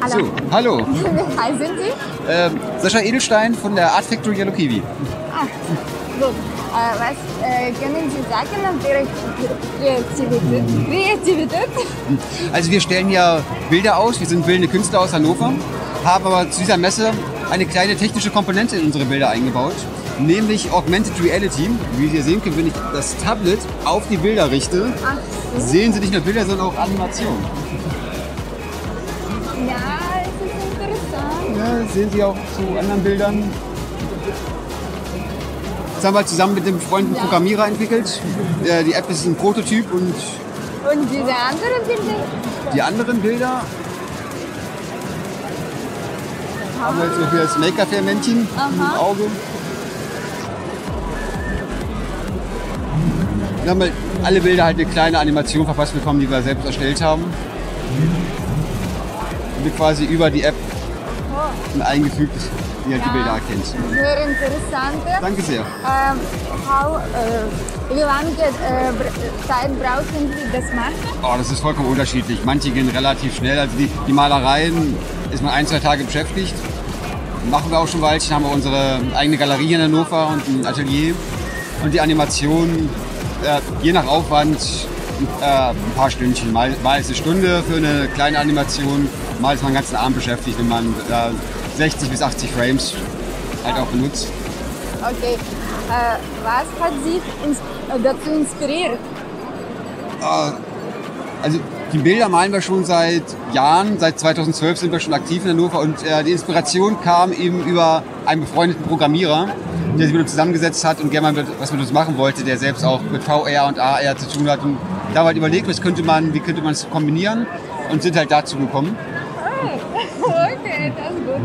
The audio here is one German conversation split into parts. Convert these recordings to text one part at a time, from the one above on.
Hallo. So, hallo. Wie heißen Sie? Sascha Edelstein von der Art Factory Yellow Kiwi. Ah, gut. Was können Sie sagen über Ihre Kreativität? Also wir stellen hier Bilder aus, wir sind bildende Künstler aus Hannover, haben aber zu dieser Messe eine kleine technische Komponente in unsere Bilder eingebaut, nämlich Augmented Reality. Wie Sie sehen können, wenn ich das Tablet auf die Bilder richte, Ach so. sehen Sie nicht nur Bilder, sondern auch Animationen. Ja, es ist interessant. Ja, sehen Sie auch zu anderen Bildern. Das haben wir zusammen mit dem befreundeten Programmierer entwickelt. Die App ist ein Prototyp und Und diese anderen Bilder? die anderen Bilder haben wir jetzt so hier das Maker-Fair-Männchen im Auge. Wir haben halt alle Bilder halt eine kleine Animation verfasst bekommen, die wir selbst erstellt haben. Und wir quasi über die App eingefügt, die halt die Bilder erkennt. Sehr interessant. Danke sehr. Wie lange Zeit brauchen Sie das machen? Oh, das ist vollkommen unterschiedlich. Manche gehen relativ schnell. Also die Malereien ist man 1-2 Tage beschäftigt. Machen wir auch schon Weilchen, haben wir unsere eigene Galerie in Hannover und ein Atelier. Und die Animation, je nach Aufwand, ein paar Stündchen. Mal ist eine Stunde für eine kleine Animation, mal ist man den ganzen Abend beschäftigt, wenn man 60 bis 80 Frames halt auch benutzt. Okay. Was hat Sie dazu inspiriert? Also die Bilder malen wir schon seit Jahren. Seit 2012 sind wir schon aktiv in Hannover und die Inspiration kam eben über einen befreundeten Programmierer, der sich mit uns zusammengesetzt hat und gerne mal was mit uns machen wollte, der selbst auch mit VR und AR zu tun hat. Und da haben wir halt überlegt, wie könnte man es kombinieren und sind halt dazu gekommen. Okay, das ist gut.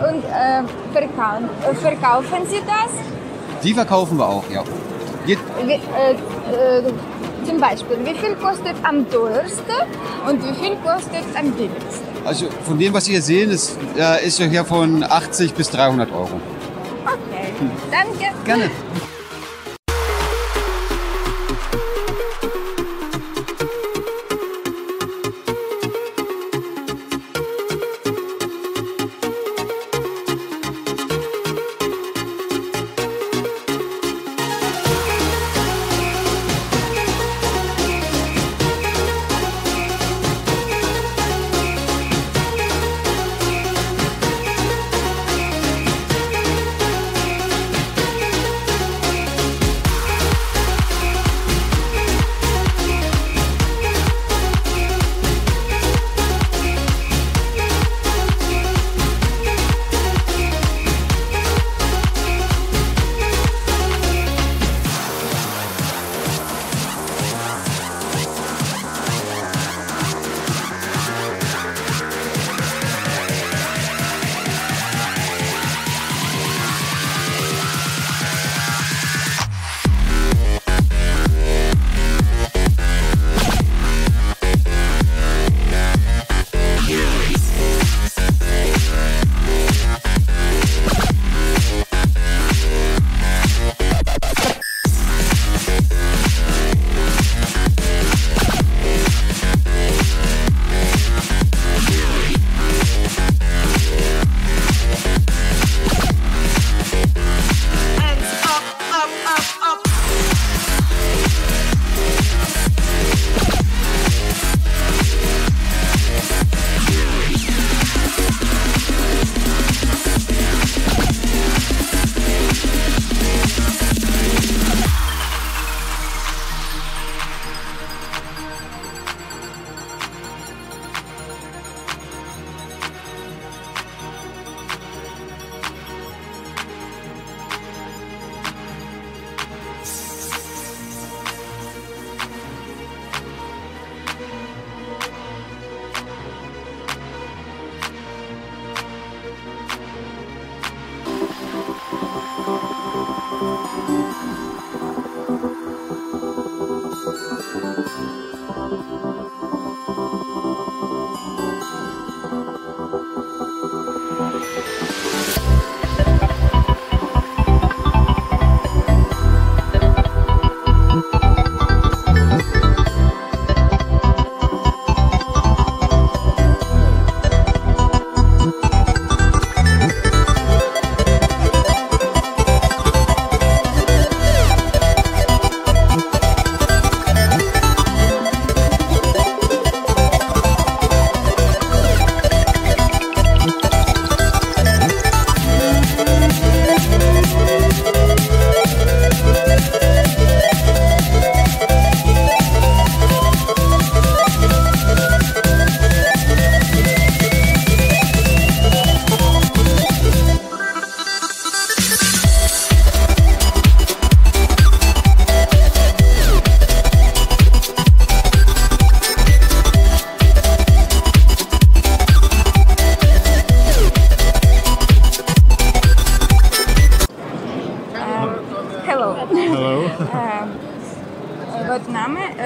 Und verkaufen Sie das? Die verkaufen wir auch, ja. Zum Beispiel, wie viel kostet am teuersten und wie viel kostet am billigsten? Also von dem, was Sie hier sehen, ist ja hier von 80 bis 300 Euro. Okay, danke. Gerne.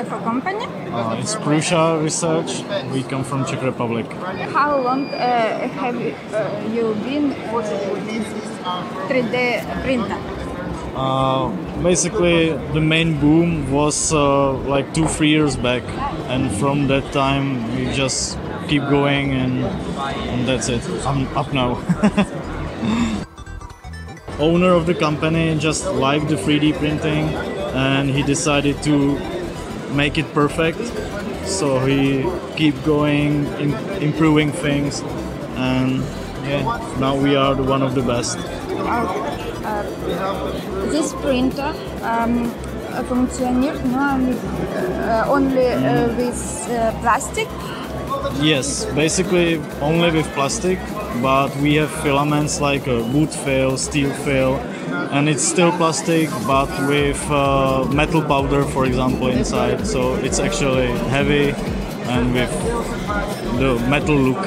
for company? It's Prusha Research. We come from Czech Republic. How long have you been 3D printer? Basically, the main boom was like 2-3 years back, and from that time we just keep going, and that's it. I'm up now. Owner of the company just liked the 3D printing, and he decided to make it perfect. So he keep going, improving things, and yeah, now we are one of the best. This printer functioning only with plastic. Yes, basically only with plastic, but we have filaments like wood foil, steel foil, and it's still plastic, but with metal powder, for example, inside. So it's actually heavy and with the metal look.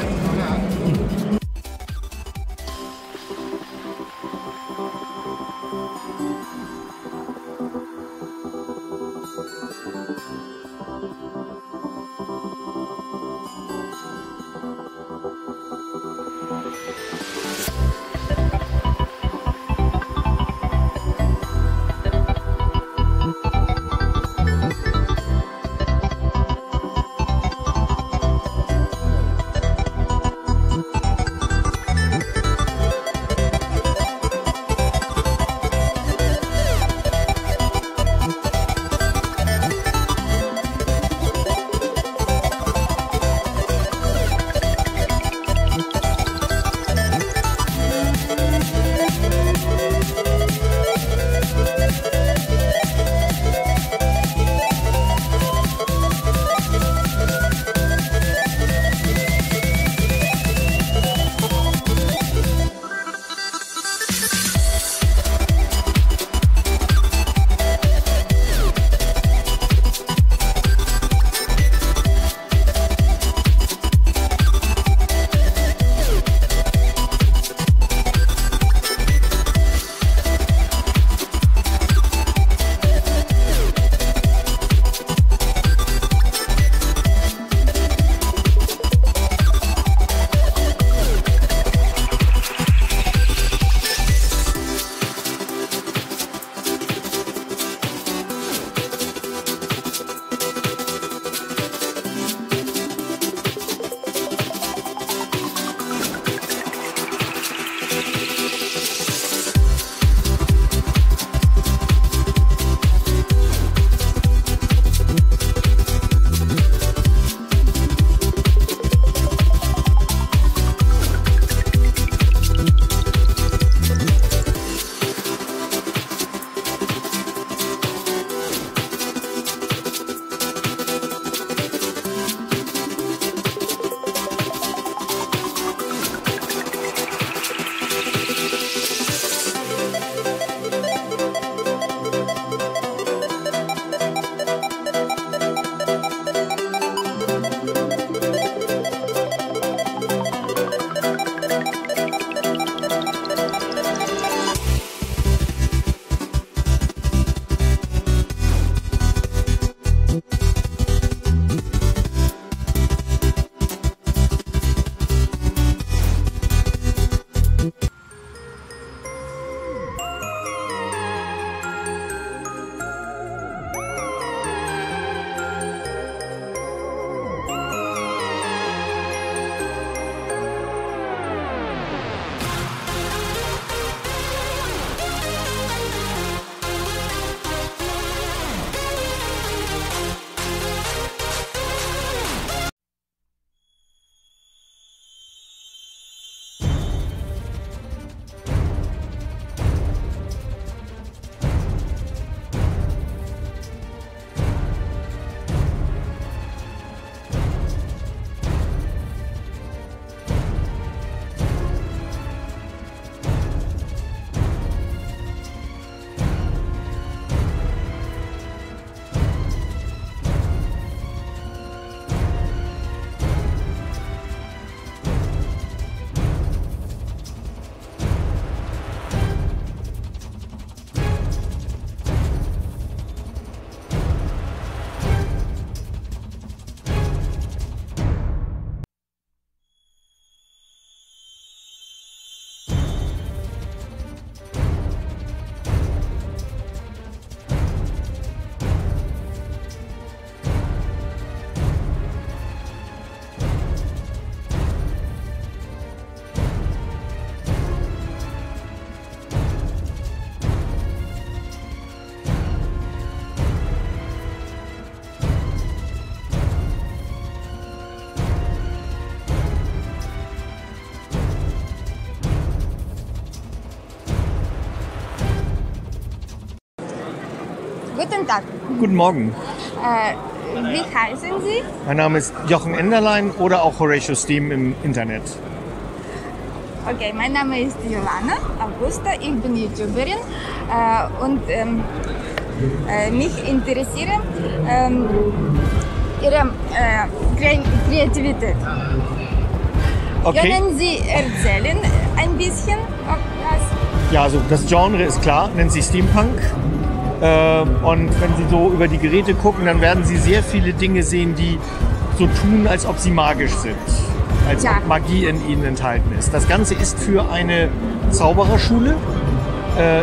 Guten Tag. Guten Morgen. Wie heißen Sie? Mein Name ist Jochen Enderlein oder auch Horatio Steam im Internet. Okay, mein Name ist Jolana Augusta, ich bin YouTuberin und mich interessiert Ihre Kreativität. Okay. Können Sie erzählen ein bisschen ob das? Ja, also das Genre ist klar, nennt sich Steampunk. Und wenn Sie so über die Geräte gucken, dann werden Sie sehr viele Dinge sehen, die so tun, als ob sie magisch sind. Als ob Magie in ihnen enthalten ist. Das Ganze ist für eine Zaubererschule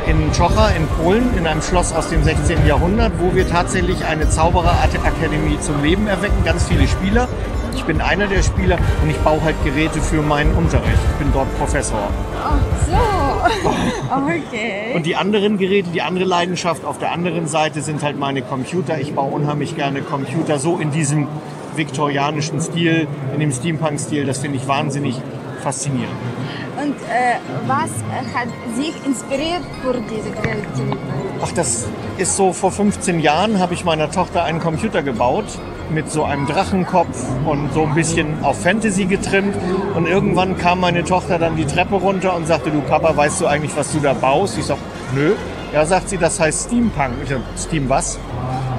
in Czocha in Polen, in einem Schloss aus dem 16. Jahrhundert, wo wir tatsächlich eine Zaubererakademie zum Leben erwecken. Ganz viele Spieler. Ich bin einer der Spieler und ich baue halt Geräte für meinen Unterricht. Ich bin dort Professor. Ach so, okay. Und die anderen Geräte, die andere Leidenschaft auf der anderen Seite sind halt meine Computer. Ich baue unheimlich gerne Computer, so in diesem viktorianischen Stil, in dem Steampunk-Stil. Das finde ich wahnsinnig faszinierend. Und was hat Sie inspiriert für diese Kreativität? Ach, das ist so, vor 15 Jahren habe ich meiner Tochter einen Computer gebaut mit so einem Drachenkopf und so ein bisschen auf Fantasy getrimmt. Und irgendwann kam meine Tochter dann die Treppe runter und sagte, du Papa, weißt du eigentlich, was du da baust? Ich sag, nö. Ja, sagt sie, das heißt Steampunk. Ich sag, Steam was?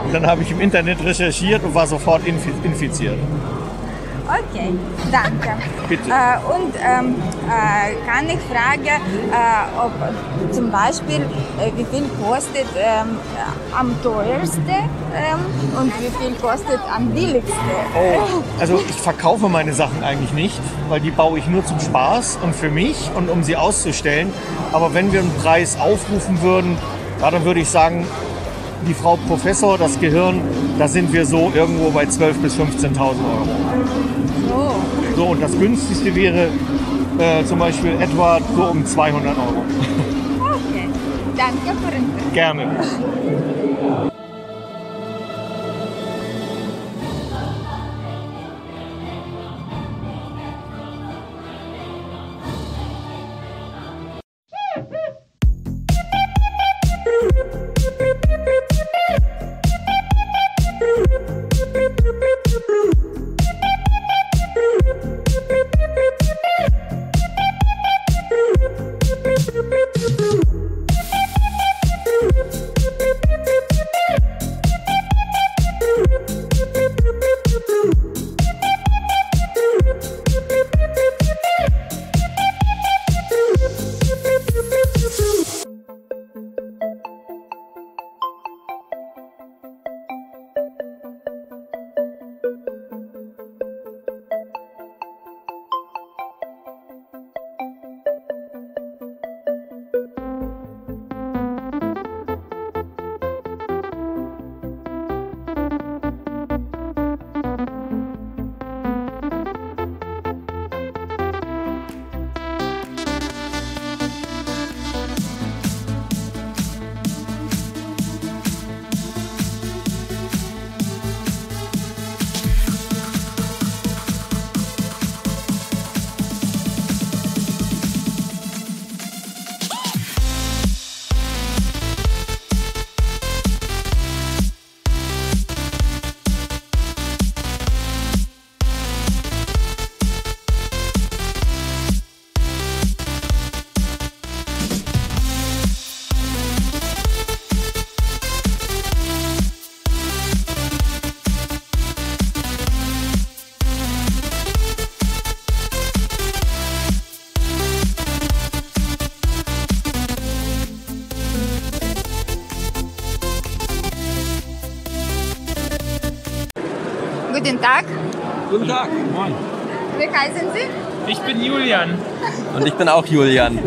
Und dann habe ich im Internet recherchiert und war sofort infiziert. Okay, danke. Bitte. Kann ich fragen, ob zum Beispiel, wie viel kostet am teuersten und wie viel kostet am billigsten? Oh, also ich verkaufe meine Sachen eigentlich nicht, weil die baue ich nur zum Spaß und für mich und um sie auszustellen. Aber wenn wir einen Preis aufrufen würden, ja, dann würde ich sagen, die Frau Professor, das Gehirn, da sind wir so irgendwo bei 12.000 bis 15.000 Euro. So, und das günstigste wäre zum Beispiel etwa so um 200 Euro. Okay, danke für den Tipp. Gerne. Guten Tag. Guten Tag. Moin. Wie heißen Sie? Ich bin Julian. Und ich bin auch Julian.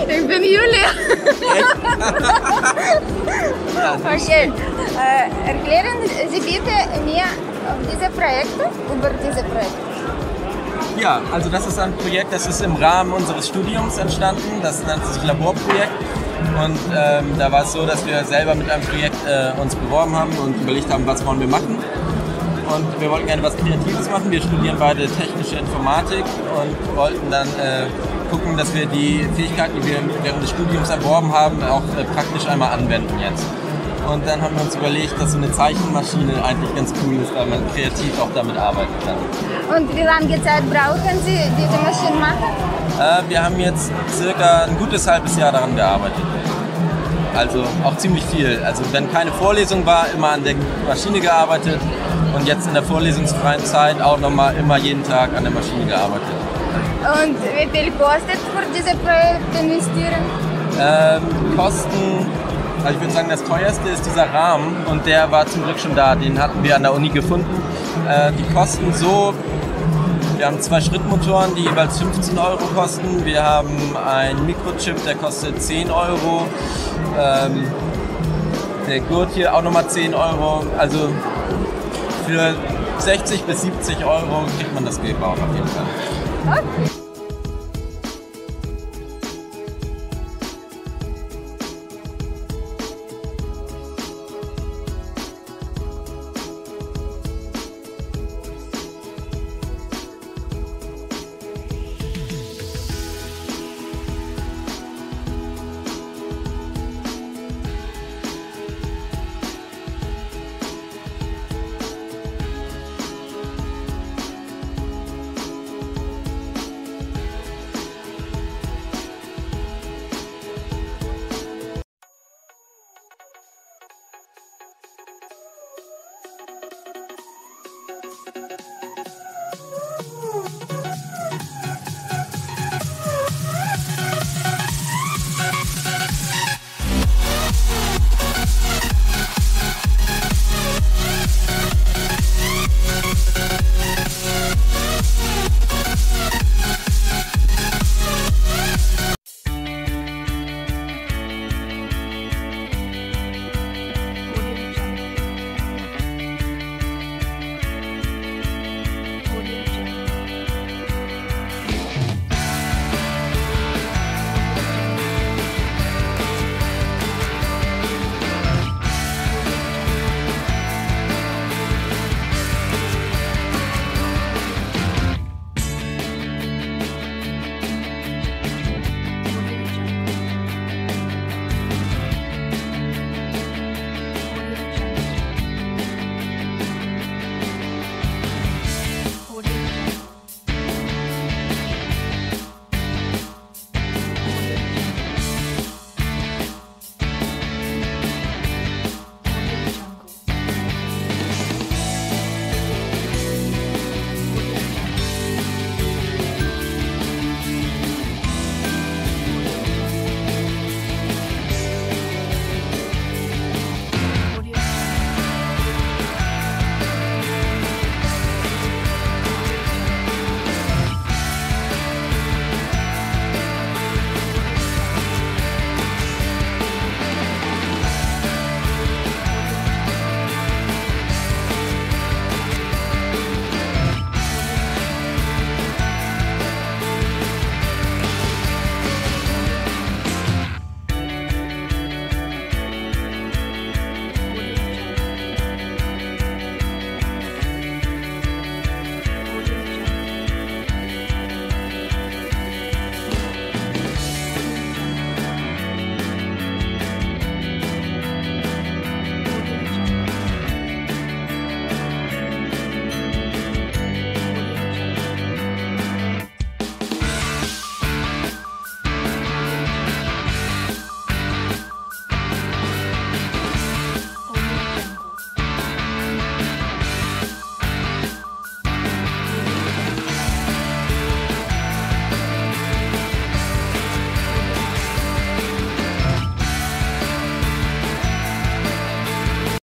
Ich bin Julia. Okay. Erklären Sie bitte mir diese Projekte, über diese Projekte. Ja, also das ist ein Projekt, das ist im Rahmen unseres Studiums entstanden. Das nennt sich Laborprojekt. Und da war es so, dass wir selber mit einem Projekt uns beworben haben und überlegt haben, was wollen wir machen. Und wir wollten gerne was Kreatives machen. Wir studieren beide technische Informatik und wollten dann gucken, dass wir die Fähigkeiten, die wir während des Studiums erworben haben, auch praktisch einmal anwenden jetzt. Und dann haben wir uns überlegt, dass so eine Zeichenmaschine eigentlich ganz cool ist, weil man kreativ auch damit arbeiten kann. Und wie lange Zeit brauchen Sie, diese Maschine machen? Wir haben jetzt circa ein gutes halbes Jahr daran gearbeitet. Also auch ziemlich viel. Also wenn keine Vorlesung war, immer an der Maschine gearbeitet und jetzt in der vorlesungsfreien Zeit auch nochmal immer jeden Tag an der Maschine gearbeitet. Und wie viel kostet für diese Projekt investieren? Kosten, also ich würde sagen, das teuerste ist dieser Rahmen und der war zum Glück schon da. Den hatten wir an der Uni gefunden. Die kosten so, wir haben 2 Schrittmotoren, die jeweils 15 € kosten. Wir haben einen Mikrochip, der kostet 10 €. Der Gurt hier auch nochmal 10 €. Also für 60 bis 70 € kriegt man das gebaut auf jeden Fall. Okay.